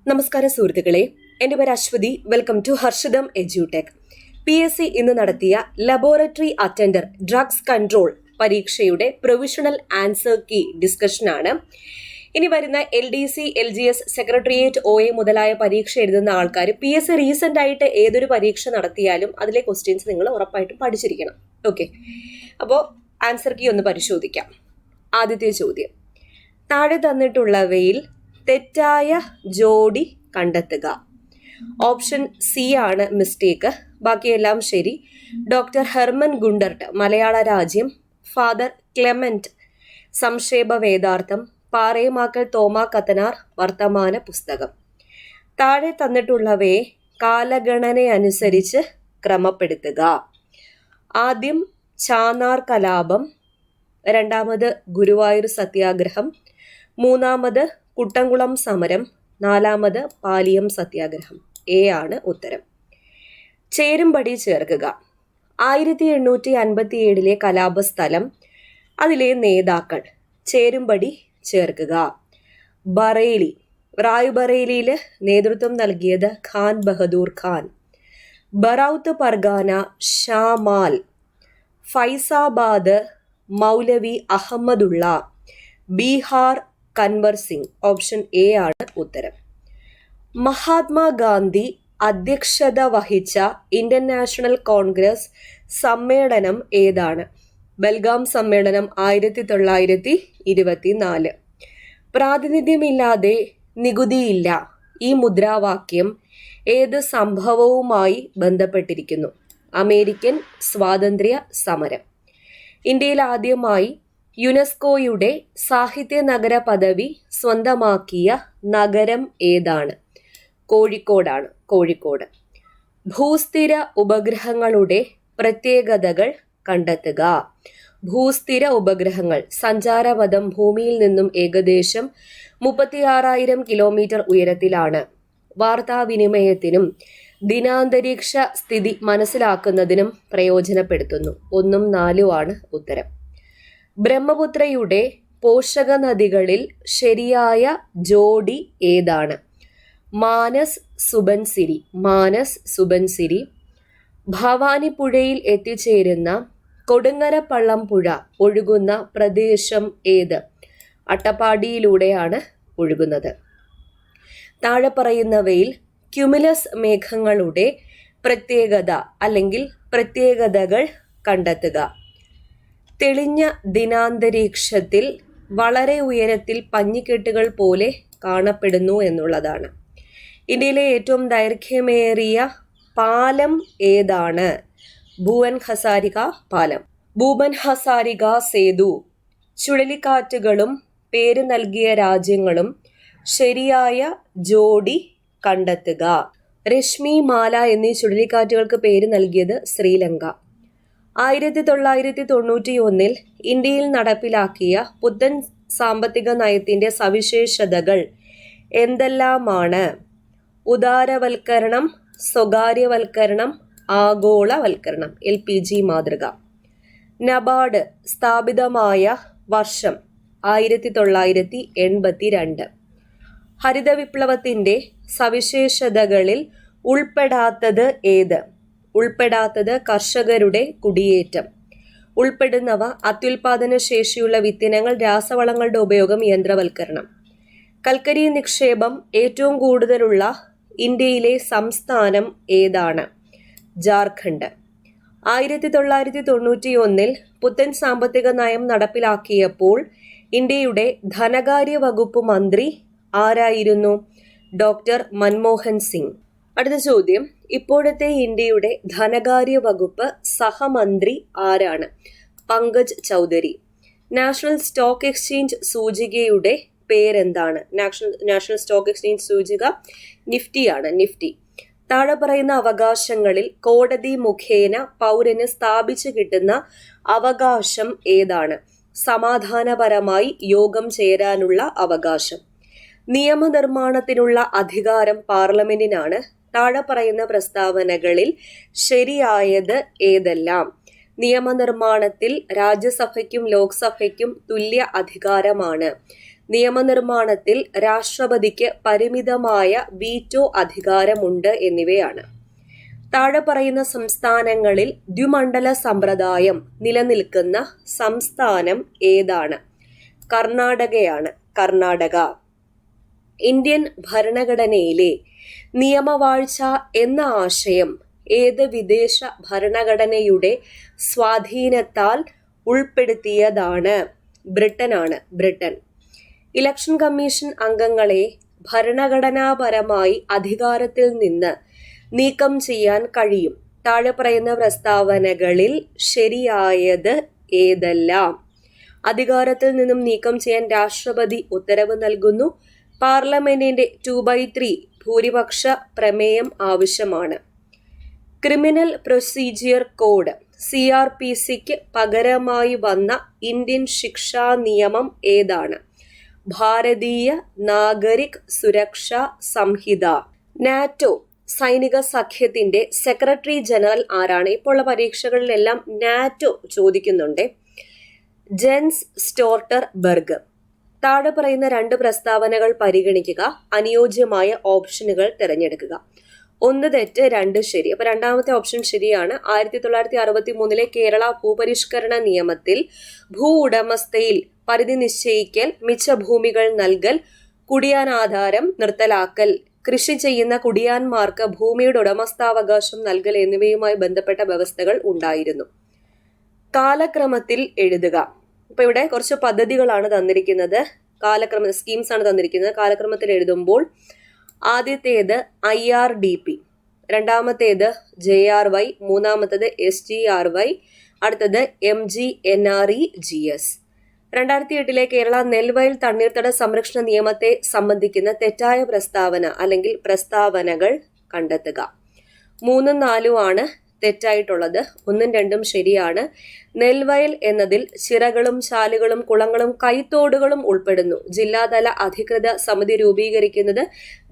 നമസ്കാരം സുഹൃത്തുക്കളെ, എൻ്റെ പേര് Aswathy. Welcome to Harshitham edutech. PSC ഇന്ന് നടത്തിയ ലബോറട്ടറി അറ്റൻഡർ ഡ്രഗ്സ് കൺട്രോൾ പരീക്ഷയുടെ പ്രൊവിഷണൽ ആൻസർ കീ ഡിസ്കഷനാണ്. ഇനി വരുന്ന LDC, LGS, സെക്രട്ടേറിയറ്റ്, OA മുതലായ പരീക്ഷ എഴുതുന്ന ആൾക്കാർ PSC റീസെന്റ് ആയിട്ട് ഏതൊരു പരീക്ഷ നടത്തിയാലും അതിലെ ക്വസ്റ്റ്യൻസ് നിങ്ങൾ ഉറപ്പായിട്ടും പഠിച്ചിരിക്കണം. ഓക്കെ, അപ്പോൾ ആൻസർ കീ ഒന്ന് പരിശോധിക്കാം. ആദ്യത്തെ ചോദ്യം, താഴെ തന്നിട്ടുള്ളവയിൽ തെറ്റായ ജോഡി കണ്ടെത്തുക. ഓപ്ഷൻ സി ആണ് മിസ്റ്റേക്ക്, ബാക്കിയെല്ലാം ശരി. ഡോക്ടർ ഹെർമൻ ഗുണ്ടർട്ട്, മലയാള രാജ്യം. Father Clement, സംക്ഷേപ വേദാർത്ഥം. പാറേമാക്കൽ തോമാ കത്തനാർ, വർത്തമാന പുസ്തകം. താഴെ തന്നിട്ടുള്ളവയെ കാലഗണനയനുസരിച്ച് ക്രമപ്പെടുത്തുക. ആദ്യം ചാന്നാർ കലാപം, രണ്ടാമത് ഗുരുവായൂർ സത്യാഗ്രഹം, മൂന്നാമത് കുട്ടംകുളം സമരം, നാലാമത് പാലിയം സത്യാഗ്രഹം. എ ആണ് ഉത്തരം. ചേരുംപടി ചേർക്കുക. 1857 കലാപസ്ഥലം, അതിലെ നേതാക്കൾ. ചേരുംപടി ചേർക്കുക. ബറേലി, റായ്ബറേലിയിൽ നേതൃത്വം നൽകിയത് ഖാൻ ബഹദൂർ ഖാൻ. ബറൌത്ത് പർഗാന, ഷാമാൽ. ഫൈസാബാദ്, മൗലവി അഹമ്മദുള്ള. ബീഹാർ, കൻവർ സിംഗ്. ഓപ്ഷൻ എ ആണ് ഉത്തരം. മഹാത്മാഗാന്ധി അധ്യക്ഷത വഹിച്ച ഇന്ത്യൻ നാഷണൽ കോൺഗ്രസ് സമ്മേളനം ഏതാണ്? ബൽഗാം സമ്മേളനം, 1924. പ്രാതിനിധ്യമില്ലാതെ നികുതിയില്ല, ഈ മുദ്രാവാക്യം ഏത് സംഭവവുമായി ബന്ധപ്പെട്ടിരിക്കുന്നു? അമേരിക്കൻ സ്വാതന്ത്ര്യ സമരം. ഇന്ത്യയിൽ ആദ്യമായി യുനെസ്കോയുടെ സാഹിത്യ നഗര പദവി സ്വന്തമാക്കിയ നഗരം ഏതാണ്? കോഴിക്കോടാണ്, കോഴിക്കോട്. ഭൂസ്ഥിര ഉപഗ്രഹങ്ങളുടെ പ്രത്യേകതകൾ കണ്ടെത്തുക. ഭൂസ്ഥിര ഉപഗ്രഹങ്ങൾ സഞ്ചാരപഥം ഭൂമിയിൽ നിന്നും ഏകദേശം 36,000 കിലോമീറ്റർ ഉയരത്തിലാണ്. വാർത്താവിനിമയത്തിനും ദിനാന്തരീക്ഷ സ്ഥിതി മനസ്സിലാക്കുന്നതിനും പ്രയോജനപ്പെടുത്തുന്നു. 1ഉം 4ഉം ആണ് ഉത്തരം. ബ്രഹ്മപുത്രയുടെ പോഷക നദികളിൽ ശരിയായ ജോഡി ഏതാണ്? മാനസ് സുബൻസിരി, മാനസ് സുബൻസിരി. ഭവാനിപ്പുഴയിൽ എത്തിച്ചേരുന്ന കൊടുങ്ങരപ്പള്ളം പുഴ ഒഴുകുന്ന പ്രദേശം ഏത്? അട്ടപ്പാടിയിലൂടെയാണ് ഒഴുകുന്നത്. താഴെ പറയുന്നവയിൽ ക്യുമുലസ് മേഘങ്ങളുടെ പ്രത്യേകത അല്ലെങ്കിൽ പ്രത്യേകതകൾ കണ്ടെത്തുക. തെളിഞ്ഞ ദിനാന്തരീക്ഷത്തിൽ വളരെ ഉയരത്തിൽ പഞ്ഞിക്കെട്ടുകൾ പോലെ കാണപ്പെടുന്നു എന്നുള്ളതാണ്. ഇന്ത്യയിലെ ഏറ്റവും ദൈർഘ്യമേറിയ പാലം ഏതാണ്? ഭൂവൻ ഹസാരിക പാലം. ഭൂവൻ ഹസാരിക സേതു. ചുഴലിക്കാറ്റുകളും പേര് നൽകിയ രാജ്യങ്ങളും ശരിയായ ജോഡി കണ്ടെത്തുക. രശ്മി, മാല എന്നീ ചുഴലിക്കാറ്റുകൾക്ക് പേര് നൽകിയത് ശ്രീലങ്ക. 1991 ഇന്ത്യയിൽ നടപ്പിലാക്കിയ പുത്തൻ സാമ്പത്തിക നയത്തിന്റെ സവിശേഷതകൾ എന്തെല്ലാമാണ്? ഉദാരവൽക്കരണം, സ്വകാര്യവൽക്കരണം, ആഗോളവൽക്കരണം. LPG മാതൃക. നബാർഡ് സ്ഥാപിതമായ വർഷം 1982. ഹരിത വിപ്ലവത്തിന്റെ സവിശേഷതകളിൽ ഉൾപ്പെടാത്തത് ഏത്? ഉൾപ്പെടാത്തത് കർഷകരുടെ കുടിയേറ്റം. ഉൾപ്പെടുന്നവ അത്യുൽപാദന ശേഷിയുള്ള വിത്തിനങ്ങൾ, രാസവളങ്ങളുടെ ഉപയോഗം, യന്ത്രവൽക്കരണം. കൽക്കരി നിക്ഷേപം ഏറ്റവും കൂടുതലുള്ള ഇന്ത്യയിലെ സംസ്ഥാനം ഏതാണ്? ജാർഖണ്ഡ്. 1991 പുത്തൻ സാമ്പത്തിക നയം നടപ്പിലാക്കിയപ്പോൾ ഇന്ത്യയുടെ ധനകാര്യ വകുപ്പ് മന്ത്രി ആരായിരുന്നു? ഡോക്ടർ മൻമോഹൻ സിംഗ്. അടുത്ത ചോദ്യം, ഇപ്പോഴത്തെ ഇന്ത്യയുടെ ധനകാര്യ വകുപ്പ് സഹമന്ത്രി ആരാണ്? Pankaj Chaudhary. National stock exchange സൂചികയുടെ പേരെന്താണ്? നാഷണൽ സ്റ്റോക്ക് എക്സ്ചേഞ്ച് സൂചിക നിഫ്റ്റിയാണ്, നിഫ്റ്റി. താഴെ പറയുന്ന അവകാശങ്ങളിൽ കോടതി മുഖേന പൗരന് സ്ഥാപിച്ചു കിട്ടുന്ന അവകാശം ഏതാണ്? സമാധാനപരമായി യോഗം ചേരാനുള്ള അവകാശം. നിയമനിർമ്മാണത്തിനുള്ള അധികാരം പാർലമെന്റിനാണ്. താഴെ പറയുന്ന പ്രസ്താവനകളിൽ ശരിയായത് ഏതെല്ലാം? നിയമനിർമ്മാണത്തിൽ രാജ്യസഭയ്ക്കും ലോക്സഭയ്ക്കും തുല്യ അധികാരമാണ്. നിയമനിർമ്മാണത്തിൽ രാഷ്ട്രപതിക്ക് പരിമിതമായ വീറ്റോ അധികാരമുണ്ട് എന്നിവയാണ്. താഴെ പറയുന്ന സംസ്ഥാനങ്ങളിൽ ദ്വിമണ്ഡല സമ്പ്രദായം നിലനിൽക്കുന്ന സംസ്ഥാനം ഏതാണ്? കർണാടകയാണ്. കർണാടക. ഇന്ത്യൻ ഭരണഘടനയിലെ നിയമവാഴ്ച എന്ന ആശയം ഏത് വിദേശ ഭരണഘടനയുടെ സ്വാധീനത്താൽ ഉൾപ്പെടുത്തിയതാണ്? ബ്രിട്ടനാണ്. ബ്രിട്ടൻ. ഇലക്ഷൻ കമ്മീഷൻ അംഗങ്ങളെ ഭരണഘടനാപരമായി അധികാരത്തിൽ നിന്ന് നീക്കം ചെയ്യാൻ കഴിയും. താഴെ പറയുന്ന പ്രസ്താവനകളിൽ ശരിയായത് ഏതെല്ലാം? അധികാരത്തിൽ നിന്നും നീക്കം ചെയ്യാൻ രാഷ്ട്രപതി ഉത്തരവ് നൽകുന്നു. പാർലമെന്റിന്റെ 2/3 ഭൂരിപക്ഷ പ്രമേയം ആവശ്യമാണ്. ക്രിമിനൽ പ്രൊസീജിയർ കോഡ് CRPCക്ക് പകരമായി വന്ന ഇന്ത്യൻ ശിക്ഷാ നിയമം ഏതാണ്? ഭാരതീയ നാഗരിക് സുരക്ഷാ സംഹിത. നാറ്റോ സൈനിക സഖ്യത്തിന്റെ സെക്രട്ടറി ജനറൽ ആരാണ്? ഇപ്പോൾ ഉള്ള പരീക്ഷകളിലെല്ലാം നാറ്റോ ചോദിക്കുന്നുണ്ട്. Jens Stoltenberg. താഴെ പറയുന്ന 2 പ്രസ്താവനകൾ പരിഗണിക്കുക. അനുയോജ്യമായ ഓപ്ഷനുകൾ തിരഞ്ഞെടുക്കുക. 1 തെറ്റ്, 2 ശരി. അപ്പൊ രണ്ടാമത്തെ ഓപ്ഷൻ ശരിയാണ്. 1963 കേരള ഭൂപരിഷ്കരണ നിയമത്തിൽ ഭൂ ഉടമസ്ഥയിൽ പരിധി നിശ്ചയിക്കൽ, മിച്ച ഭൂമികൾ നൽകൽ, കുടിയാനാധാരം നിർത്തലാക്കൽ, കൃഷി ചെയ്യുന്ന കുടിയാന്മാർക്ക് ഭൂമിയുടെ ഉടമസ്ഥാവകാശം നൽകൽ എന്നിവയുമായി ബന്ധപ്പെട്ട വ്യവസ്ഥകൾ ഉണ്ടായിരുന്നു. കാലക്രമത്തിൽ എഴുതുക. ഇപ്പൊ ഇവിടെ കുറച്ച് പദ്ധതികളാണ് തന്നിരിക്കുന്നത്. സ്കീംസ് ആണ് തന്നിരിക്കുന്നത്. കാലക്രമത്തിൽ എഴുതുമ്പോൾ ആദ്യത്തേത് IRDP, രണ്ടാമത്തേത് JRY, മൂന്നാമത്തേത് SGRY, അടുത്തത് MGNREGS. 2008 കേരള നെൽവയൽ തണ്ണീർത്തട സംരക്ഷണ നിയമത്തെ സംബന്ധിക്കുന്ന തെറ്റായ പ്രസ്താവന അല്ലെങ്കിൽ പ്രസ്താവനകൾ കണ്ടെത്തുക. 3ഉം 4ഉം ആണ് തെറ്റായിട്ടുള്ളത്. 1ഉം 2ഉം ശരിയാണ്. നെൽവയൽ എന്നതിൽ ചിറകളും ചാലുകളും കുളങ്ങളും കൈത്തോടുകളും ഉൾപ്പെടുന്നു. ജില്ലാതല അധികൃത സമിതി രൂപീകരിക്കുന്നത്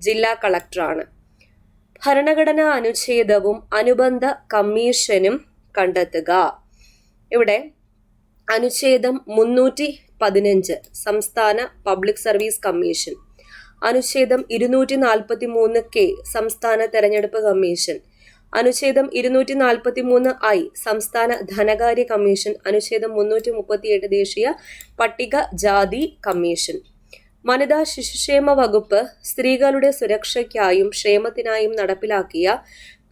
ജില്ലാ കളക്ടറാണ്. ഭരണഘടനാ അനുച്ഛേദവും അനുബന്ധ കമ്മീഷനും കണ്ടെത്തുക. ഇവിടെ അനുച്ഛേദം 315 സംസ്ഥാന പബ്ലിക് സർവീസ് കമ്മീഷൻ, അനുച്ഛേദം 243K സംസ്ഥാന തെരഞ്ഞെടുപ്പ് കമ്മീഷൻ, അനുച്ഛേദം 243I സംസ്ഥാന ധനകാര്യ കമ്മീഷൻ, അനുച്ഛേദം 338 ദേശീയ പട്ടികജാതി കമ്മീഷൻ. വനിതാ ശിശുക്ഷേമ വകുപ്പ് സ്ത്രീകളുടെ സുരക്ഷയ്ക്കായും ക്ഷേമത്തിനായും നടപ്പിലാക്കിയ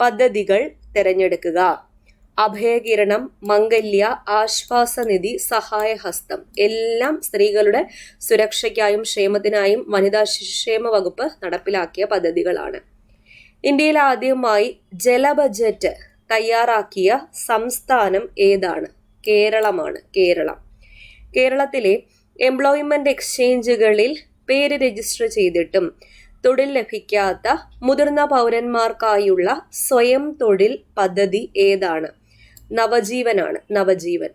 പദ്ധതികൾ തിരഞ്ഞെടുക്കുക. അഭയകിരണം, മംഗല്യ, ആശ്വാസനിധി, സഹായഹസ്തം എല്ലാം സ്ത്രീകളുടെ സുരക്ഷയ്ക്കായും ക്ഷേമത്തിനായും വനിതാ ശിശുക്ഷേമ വകുപ്പ് നടപ്പിലാക്കിയ പദ്ധതികളാണ്. ഇന്ത്യയിൽ ആദ്യമായി ജല ബജറ്റ് തയ്യാറാക്കിയ സംസ്ഥാനം ഏതാണ്? കേരളമാണ്. കേരളം. കേരളത്തിലെ എംപ്ലോയ്മെന്റ് എക്സ്ചേഞ്ചുകളിൽ പേര് രജിസ്റ്റർ ചെയ്തിട്ടും തൊഴിൽ ലഭിക്കാത്ത മുതിർന്ന പൗരന്മാർക്കായുള്ള സ്വയം തൊഴിൽ പദ്ധതി ഏതാണ്? നവജീവനാണ്. നവജീവൻ.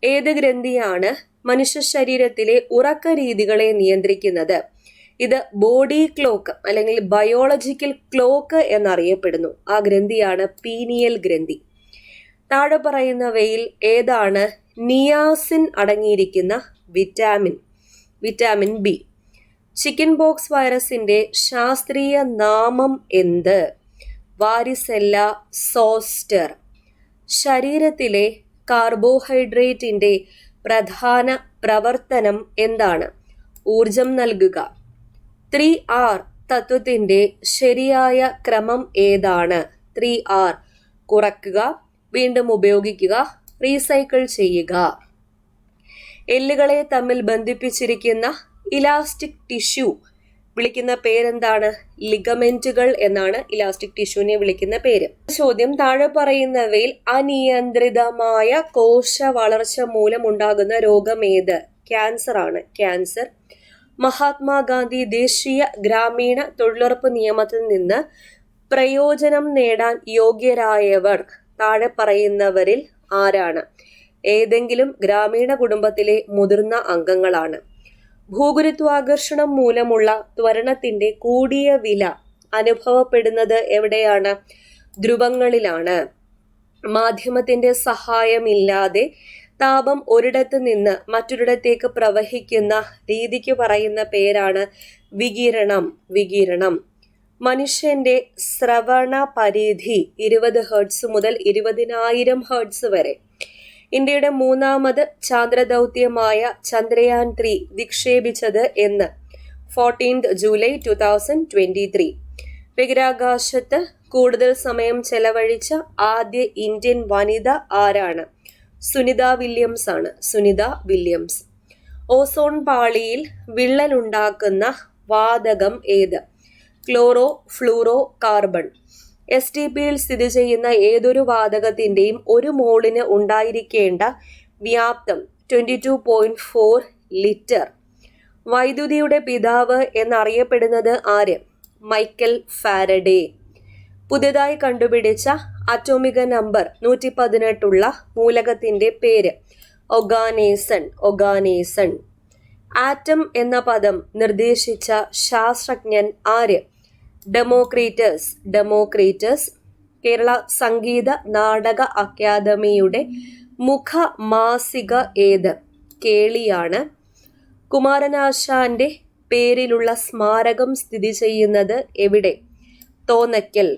ഏത് ഗ്രന്ഥിയാണ് മനുഷ്യ ശരീരത്തിലെ ഉറക്ക രീതികളെ നിയന്ത്രിക്കുന്നത്? ഇത് ബോഡി ക്ലോക്ക് അല്ലെങ്കിൽ ബയോളജിക്കൽ ക്ലോക്ക് എന്നറിയപ്പെടുന്നു. ആ ഗ്രന്ഥിയാണ് പീനിയൽ ഗ്രന്ഥി. താഴെ പറയുന്നവയിൽ ഏതാണ് നിയാസിൻ അടങ്ങിയിരിക്കുന്ന vitamin? Vitamin B. Chicken box വൈറസിന്റെ ശാസ്ത്രീയ നാമം എന്ത്? Varicella zoster. ശരീരത്തിലെ കാർബോഹൈഡ്രേറ്റിന്റെ പ്രധാന പ്രവർത്തനം എന്താണ്? ഊർജം നൽകുക. 3R തത്വത്തിന്റെ ശരിയായ ക്രമം ഏതാണ്? 3R കുറയ്ക്കുക, വീണ്ടും ഉപയോഗിക്കുക, റീസൈക്കിൾ ചെയ്യുക. എല്ലുകളെ തമ്മിൽ ബന്ധിപ്പിച്ചിരിക്കുന്ന ഇലാസ്റ്റിക് ടിഷ്യൂ വിളിക്കുന്ന പേരെന്താണ്? ലിഗമെന്റുകൾ എന്നാണ് ഇലാസ്റ്റിക് ടിഷ്യൂവിനെ വിളിക്കുന്ന പേര്. ചോദ്യം, താഴെ പറയുന്നവയിൽ അനിയന്ത്രിതമായ കോശ വളർച്ച മൂലമുണ്ടാകുന്ന രോഗം ഏത്? ക്യാൻസർ ആണ്. ക്യാൻസർ. മഹാത്മാഗാന്ധി ദേശീയ ഗ്രാമീണ തൊഴിലുറപ്പ് നിയമത്തിൽ നിന്ന് പ്രയോജനം നേടാൻ യോഗ്യരായവർ താഴെ പറയുന്നവരിൽ ആരാണ്? ഏതെങ്കിലും ഗ്രാമീണ കുടുംബത്തിലെ മുതിർന്ന അംഗങ്ങളാണ്. ഭൂഗുരുത്വാകർഷണം മൂലമുള്ള ത്വരണത്തിന്റെ കൂടിയ വില അനുഭവപ്പെടുന്നത് എവിടെയാണ്? ധ്രുവങ്ങളിലാണ്. മാധ്യമത്തിന്റെ സഹായമില്ലാതെ താപം ഒരിടത്ത് നിന്ന് മറ്റൊരിടത്തേക്ക് പ്രവഹിക്കുന്ന രീതിക്ക് പറയുന്ന പേരാണ് വികിരണം. വികിരണം. മനുഷ്യന്റെ ശ്രവണ പരിധി 20 ഹെർട്സ് മുതൽ 20,000 ഹെർട്സ് വരെ. ഇന്ത്യയുടെ മൂന്നാമത് ചാന്ദ്രദൗത്യമായ ചന്ദ്രയാൻ 3 വിക്ഷേപിച്ചത് എന്ന് 14 ജൂലൈ 2023. ബഹിരാകാശത്ത് കൂടുതൽ സമയം ചെലവഴിച്ച ആദ്യ ഇന്ത്യൻ വനിത ആരാണ്? സുനിത വില്യംസ് ആണ്. സുനിത വില്യംസ്. ഓസോൺ പാളിയിൽ വിള്ളലുണ്ടാക്കുന്ന വാതകം ഏത്? Chloro fluoro carbon. STPയിൽ സ്ഥിതി ചെയ്യുന്ന ഏതൊരു വാതകത്തിന്റെയും 1 മോളിന് ഉണ്ടായിരിക്കേണ്ട വ്യാപ്തം 22.4 ലിറ്റർ. വൈദ്യുതിയുടെ പിതാവ് എന്നറിയപ്പെടുന്നത് ആര്? Michael Faraday. പുതിയതായി കണ്ടുപിടിച്ച അറ്റോമിക നമ്പർ 118 ഉള്ള മൂലകത്തിന്റെ പേര് ഒഗാനേസൺ. ഒഗാനേസൺ. ആറ്റം എന്ന പദം നിർദ്ദേശിച്ച ശാസ്ത്രജ്ഞൻ ആര്? ഡെമോക്രീറ്റസ്. ഡെമോക്രീറ്റസ്. കേരള സംഗീത നാടക അക്കാദമിയുടെ മുഖമാസിക ഏത്? കേളിയാണ്. കുമാരനാശാന്റെ പേരിലുള്ള സ്മാരകം സ്ഥിതി ചെയ്യുന്നത് എവിടെ? തോന്നയ്ക്കൽ.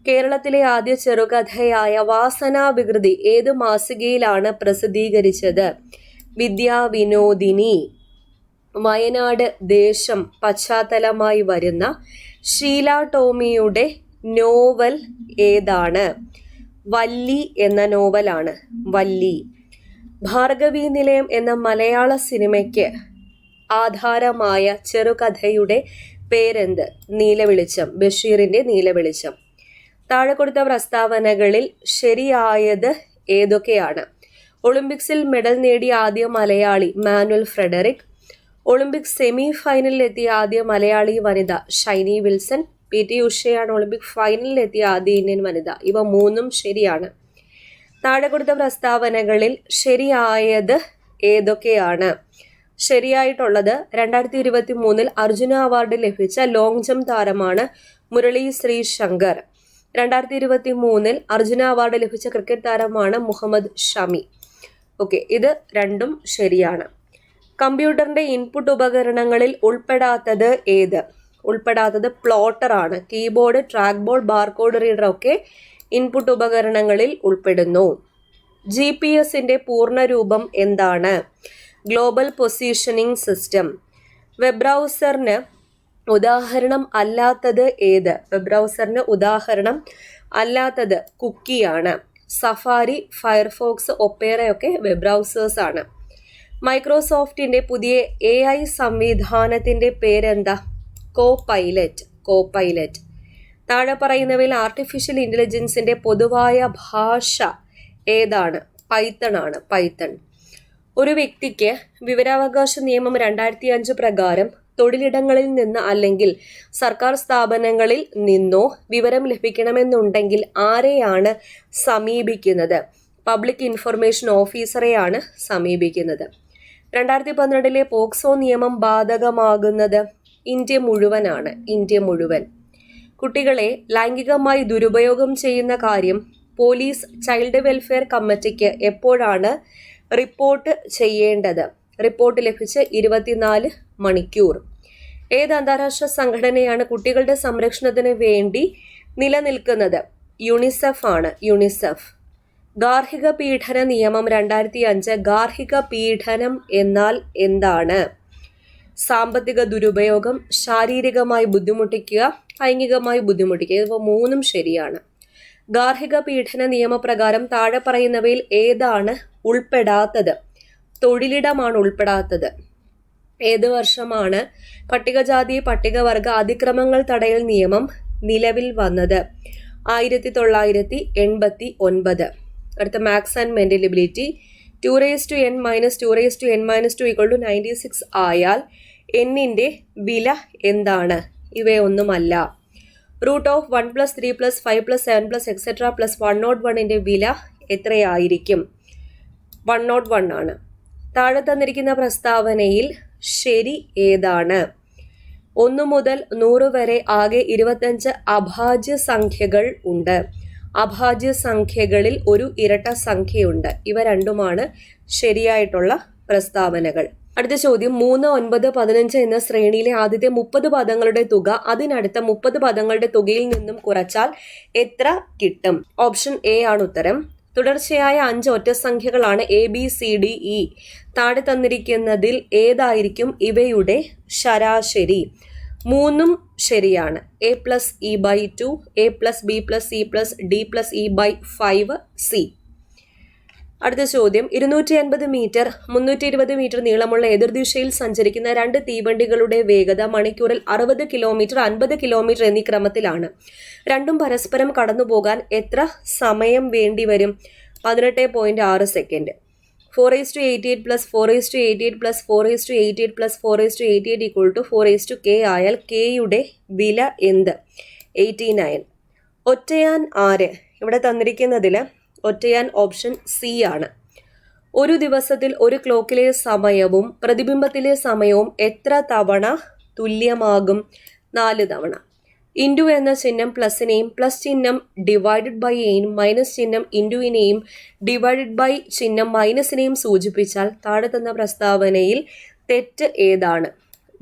കേരളത്തിലെ ആദ്യ ചെറുകഥയായ വാസനാവികൃതി ഏത് മാസികയിലാണ് പ്രസിദ്ധീകരിച്ചത്? വിദ്യാവിനോദിനി. വയനാട് ദേശം പശ്ചാത്തലമായി വരുന്ന ഷീല ടോമിയുടെ നോവൽ ഏതാണ്? വല്ലി എന്ന നോവലാണ്. വല്ലി. ഭാർഗവീ നിലയം എന്ന മലയാള സിനിമയ്ക്ക് ആധാരമായ ചെറുകഥയുടെ പേരെന്ത്? നീലവെളിച്ചം. ബഷീറിന്റെ നീലവെളിച്ചം. താഴെ കൊടുത്ത പ്രസ്താവനകളിൽ ശരിയായത് ഏതൊക്കെയാണ്? ഒളിമ്പിക്സിൽ മെഡൽ നേടിയ ആദ്യ മലയാളി മാനുവൽ ഫ്രെഡറിക്. ഒളിമ്പിക്സ് സെമി ഫൈനലിൽ എത്തിയ ആദ്യ മലയാളി വനിത ഷൈനി വിൽസൺ. PT ഉഷയാണ് ഒളിമ്പിക് ഫൈനലിൽ എത്തിയ ആദ്യ ഇന്ത്യൻ വനിത. ഇവ 3ഉം ശരിയാണ്. താഴെ കൊടുത്ത പ്രസ്താവനകളിൽ ശരിയായത് ഏതൊക്കെയാണ്? ശരിയായിട്ടുള്ളത് 2023 അർജുന അവാർഡ് ലഭിച്ച ലോങ് ജംപ് താരമാണ് മുരളി ശ്രീശങ്കർ. 2023 അർജുന അവാർഡ് ലഭിച്ച ക്രിക്കറ്റ് താരമാണ് മുഹമ്മദ് ഷമി. ഓക്കെ, ഇത് രണ്ടും ശരിയാണ്. കമ്പ്യൂട്ടറിന്റെ ഇൻപുട്ട് ഉപകരണങ്ങളിൽ ഉൾപ്പെടാത്തത് ഏത്? ഉൾപ്പെടാത്തത് പ്ലോട്ടർ ആണ്. Keyboard, track board, barcode reader ഒക്കെ ഇൻപുട്ട് ഉപകരണങ്ങളിൽ ഉൾപ്പെടുന്നു. GPS-ന്റെ പൂർണ്ണരൂപം എന്താണ്? Global positioning system. വെബ് ബ്രൗസറിന് ഉദാഹരണം അല്ലാത്തത് ഏത്? വെബ് ബ്രൗസറിന് ഉദാഹരണം അല്ലാത്തത് കുക്കിയാണ്. സഫാരി, ഫയർഫോക്സ്, ഒപ്പേറയൊക്കെ വെബ് ബ്രൗസേഴ്സ് ആണ്. മൈക്രോസോഫ്റ്റിന്റെ പുതിയ AI സംവിധാനത്തിന്റെ പേരെന്താ? കോപൈലറ്റ്. കോപൈലറ്റ്. താഴെ പറയുന്നവയിൽ ആർട്ടിഫിഷ്യൽ ഇന്റലിജൻസിന്റെ പൊതുവായ ഭാഷ ഏതാണ്? പൈത്തൺ ആണ്. പൈത്തൺ. ഒരു വ്യക്തിക്ക് വിവരാവകാശ നിയമം 2005 പ്രകാരം തൊഴിലിടങ്ങളിൽ നിന്ന് അല്ലെങ്കിൽ സർക്കാർ സ്ഥാപനങ്ങളിൽ നിന്നോ വിവരം ലഭിക്കണമെന്നുണ്ടെങ്കിൽ ആരെയാണ് സമീപിക്കുന്നത്? പബ്ലിക് ഇൻഫർമേഷൻ ഓഫീസറെയാണ് സമീപിക്കുന്നത്. 2012 പോക്സോ നിയമം ബാധകമാകുന്നത് ഇന്ത്യ മുഴുവനാണ്. ഇന്ത്യ മുഴുവൻ. കുട്ടികളെ ലൈംഗികമായി ദുരുപയോഗം ചെയ്യുന്ന കാര്യം പോലീസ് ചൈൽഡ് വെൽഫെയർ കമ്മിറ്റിക്ക് എപ്പോഴാണ് റിപ്പോർട്ട് ചെയ്യേണ്ടത്? റിപ്പോർട്ട് ലഭിച്ച് 24 മണിക്കൂർ. ഏത് അന്താരാഷ്ട്ര സംഘടനയാണ് കുട്ടികളുടെ സംരക്ഷണത്തിന് വേണ്ടി നിലനിൽക്കുന്നത്? യുണിസെഫ് ആണ്. യുണിസെഫ്. ഗാർഹിക പീഡന നിയമം 2005. ഗാർഹിക പീഡനം എന്നാൽ എന്താണ്? സാമ്പത്തിക ദുരുപയോഗം, ശാരീരികമായി ബുദ്ധിമുട്ടിക്കുക, ലൈംഗികമായി ബുദ്ധിമുട്ടിക്കുക. ഇവ 3ഉം ശരിയാണ്. ഗാർഹിക പീഡന നിയമപ്രകാരം താഴെ പറയുന്നവയിൽ ഏതാണ് ഉൾപ്പെടാത്തത്? തൊഴിലിടമാണ് ഉൾപ്പെടാത്തത്. ഏത് വർഷമാണ് പട്ടികജാതി പട്ടികവർഗ അതിക്രമങ്ങൾ തടയൽ നിയമം നിലവിൽ വന്നത്? 1989. അടുത്ത maths and mental ability. 2n - 2n - 2 = 96 ആയാൽ n-ന്റെ വില എന്താണ്? ഇവയൊന്നുമല്ല. √1 + 3 + 5 + 7 + etc. + 101ന്റെ വില എത്രയായിരിക്കും? 101 ആണ്. താഴെ തന്നിരിക്കുന്ന പ്രസ്താവനയിൽ ശരി ഏതാണ്? 1 മുതൽ 100 വരെ ആകെ 25 അഭാജ്യ സംഖ്യകൾ ഉണ്ട്. അഭാജ്യ സംഖ്യകളിൽ ഒരു ഇരട്ട സംഖ്യയുണ്ട്. ഇവ രണ്ടുമാണ് ശരിയായിട്ടുള്ള പ്രസ്താവനകൾ. അടുത്ത ചോദ്യം 3, 9, 15 എന്ന ശ്രേണിയിലെ ആദ്യത്തെ 30 പദങ്ങളുടെ തുക അതിനടുത്ത 30 പദങ്ങളുടെ തുകയിൽ നിന്നും കുറച്ചാൽ എത്ര കിട്ടും? ഓപ്ഷൻ എ ആണ് ഉത്തരം. തുടർച്ചയായ 5 ഒറ്റസംഖ്യകളാണ് ABCDE. താഴെ തന്നിരിക്കുന്നതിൽ ഏതായിരിക്കും ഇവയുടെ ശരാശരി? 3ഉം ശരിയാണ്. A+E/2, A+B+C+D+E/5C. അടുത്ത ചോദ്യം 250 മീറ്റർ 320 മീറ്റർ നീളമുള്ള എതിർദിശയിൽ സഞ്ചരിക്കുന്ന 2 തീവണ്ടികളുടെ വേഗത മണിക്കൂറിൽ 60 കിലോമീറ്റർ 50 കിലോമീറ്റർ എന്നീ ക്രമത്തിലാണ്. രണ്ടും പരസ്പരം കടന്നുപോകാൻ എത്ര സമയം വേണ്ടിവരും? 18.6 സെക്കൻഡ്. 4:88 + 4:88 + 4:88 + 4:88 = 4:k ആയാൽ കെയുടെ വില എന്ത്? 89. ഒറ്റയാൻ ആര്? ഇവിടെ തന്നിരിക്കുന്നതിൽ ഒറ്റയാൻ ഓപ്ഷൻ സി ആണ്. ഒരു ദിവസത്തിൽ ഒരു ക്ലോക്കിലെ സമയവും പ്രതിബിംബത്തിലെ സമയവും എത്ര തവണ തുല്യമാകും? 4 തവണ. ഇൻഡു എന്ന ചിഹ്നം പ്ലസിനെയും പ്ലസ് ചിഹ്നം ഡിവൈഡഡ് ബൈ എയും മൈനസ് ചിഹ്നം ഇൻഡുവിനെയും ഡിവൈഡഡ് ബൈ ചിഹ്നം മൈനസിനെയും സൂചിപ്പിച്ചാൽ താഴെ തന്ന പ്രസ്താവനയിൽ തെറ്റ് ഏതാണ്?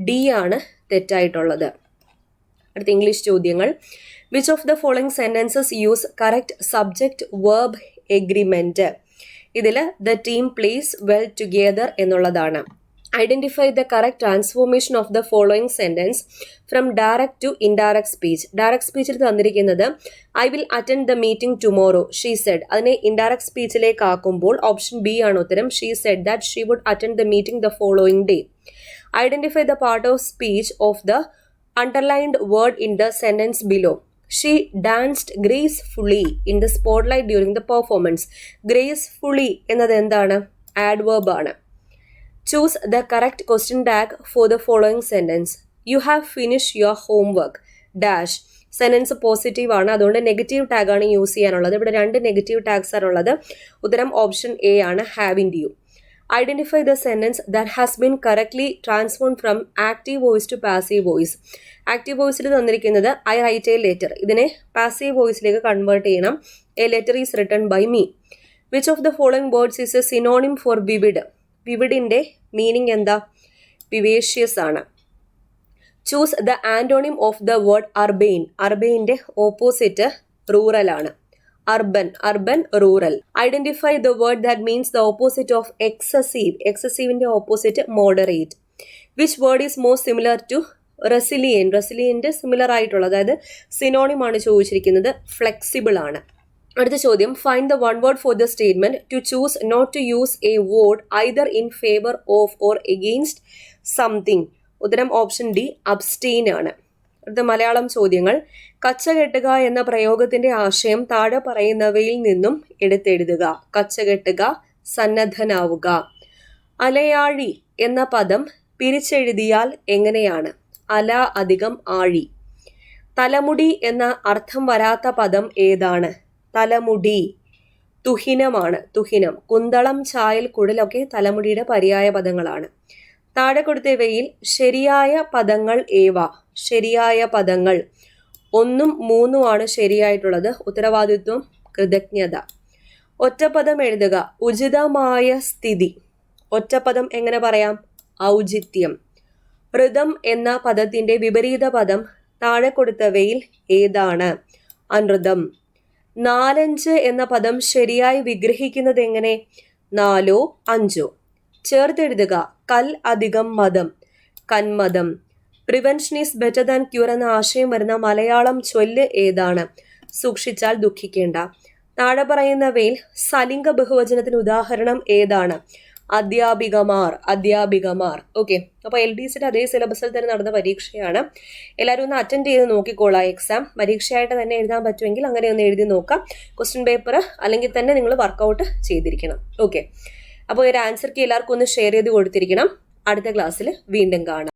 ഡി ആണ് തെറ്റായിട്ടുള്ളത്. അടുത്ത ഇംഗ്ലീഷ് ചോദ്യങ്ങൾ. Which of the following sentences use correct subject verb agreement? ഇതിൽ the team plays well together എന്നുള്ളതാണ്. Identify the correct transformation of the following sentence from direct to indirect speech. Direct speechൽ തന്നിരിക്കുന്നത് I will attend the meeting tomorrow, she said. അതിനെ indirect speechലേക്ക് ആക്കുമ്പോൾ option B ആണ് ഉത്തരം. She said that she would attend the meeting the following day. Identify the part of speech of the underlined word in the sentence below. She danced gracefully in the spotlight during the performance. Gracefully എന്നത് എന്താണ്? Adverb ആണ്. Choose the correct question tag for the following sentence. You have finished your homework. Dash. Sentence positive ആണ്, അതുകൊണ്ട് negative tag ആണ് use ചെയ്യാനുള്ളത്. ഇവിടെ 2 negative tags ആണുള്ളത്. ഉത്തരം ഓപ്ഷൻ എ ആണ്, haven't you. Identify the sentence that has been correctly transformed from active voice to passive voice. Active വോയിസിൽ തന്നിരിക്കുന്നത് ഐ റൈറ്റ് എ ലെറ്റർ. ഇതിനെ പാസീവ് വോയിസിലേക്ക് കൺവേർട്ട് ചെയ്യണം. A letter is written by me. Which of the following words is a synonym for vivid? വിവിഡിന്റെ meaning എന്താ? Vivacious ആണ്. Choose the antonym of the word urbane. അർബെയിന്റെ opposite rural ആണ്. Urban, urban, rural. Identify the word that means the opposite of excessive. എക്സസീവിന്റെ opposite moderate. Which word is most similar to resilient? Resilient similar ആയിട്ടുള്ള, അതായത് synonym ആണ് ചോദിച്ചിരിക്കുന്നത്. Flexible ആണ്. അടുത്ത ചോദ്യം. Find the one word for the statement to choose not to use a word either in favour of or against something. ഉത്തരം option D, abstain ആണ്. അടുത്ത മലയാളം ചോദ്യങ്ങൾ. കച്ചകെട്ടുക എന്ന പ്രയോഗത്തിന്റെ ആശയം താഴെ പറയുന്നവയിൽ നിന്നും എടുത്തെഴുതുക. കച്ചകെട്ടുക, സന്നദ്ധനാവുക. അലയാഴി എന്ന പദം പിരിച്ചെഴുതിയാൽ എങ്ങനെയാണ്? അല അധികം ആഴി. തലമുടി എന്ന അർത്ഥം വരാത്ത പദം ഏതാണ്? തലമുടി. തുഹിനമാണ്, തുഹിനം. കുന്തളം, ചായൽ, കുഴലൊക്കെ തലമുടിയുടെ പര്യായ പദങ്ങളാണ്. താഴെ കൊടുത്തവയിൽ ശരിയായ പദങ്ങൾ ഏവ? ശരിയായ പദങ്ങൾ 1ഉം 3ഉം ആണ് ശരിയായിട്ടുള്ളത്. ഉത്തരവാദിത്വം, കൃതജ്ഞത. ഒറ്റപ്പദം എഴുതുക. ഉചിതമായ സ്ഥിതി. ഒറ്റപ്പദം എങ്ങനെ പറയാം? ഔചിത്യം. ഋതം എന്ന പദത്തിന്റെ വിപരീത പദം താഴെ കൊടുത്തവയിൽ ഏതാണ്? അനൃതം. 4-5 എന്ന പദം ശരിയായി വിഗ്രഹിക്കുന്നത് എങ്ങനെ? 4ഓ 5ഓ. ചേർത്തെഴുതുക. കൽ അധികം മതം, കന്മതം. Prevention is better than cure എന്ന ആശയം വരുന്ന മലയാളം ചൊല്ല് ഏതാണ്? സൂക്ഷിച്ചാൽ ദുഃഖിക്കേണ്ട. താഴെ പറയുന്നവയിൽ സലിംഗ ബഹുവചനത്തിന് ഉദാഹരണം ഏതാണ്? അധ്യാപികമാർ, അധ്യാപികമാർ. ഓക്കെ, അപ്പോൾ LDCയുടെ അതേ സിലബസിൽ തന്നെ നടന്ന പരീക്ഷയാണ്. എല്ലാവരും ഒന്ന് അറ്റൻഡ് ചെയ്ത് നോക്കിക്കോളാം. എക്സാം പരീക്ഷയായിട്ട് തന്നെ എഴുതാൻ പറ്റുമെങ്കിൽ അങ്ങനെ ഒന്ന് എഴുതി നോക്കാം. ക്വസ്റ്റ്യൻ പേപ്പർ അല്ലെങ്കിൽ തന്നെ നിങ്ങൾ വർക്കൗട്ട് ചെയ്തിരിക്കണം. ഓക്കെ, അപ്പോൾ ഒരു ആൻസർ കീ എല്ലാവർക്കും ഒന്ന് ഷെയർ ചെയ്ത് കൊടുത്തിരിക്കണം. അടുത്ത ക്ലാസ്സിൽ വീണ്ടും കാണാം.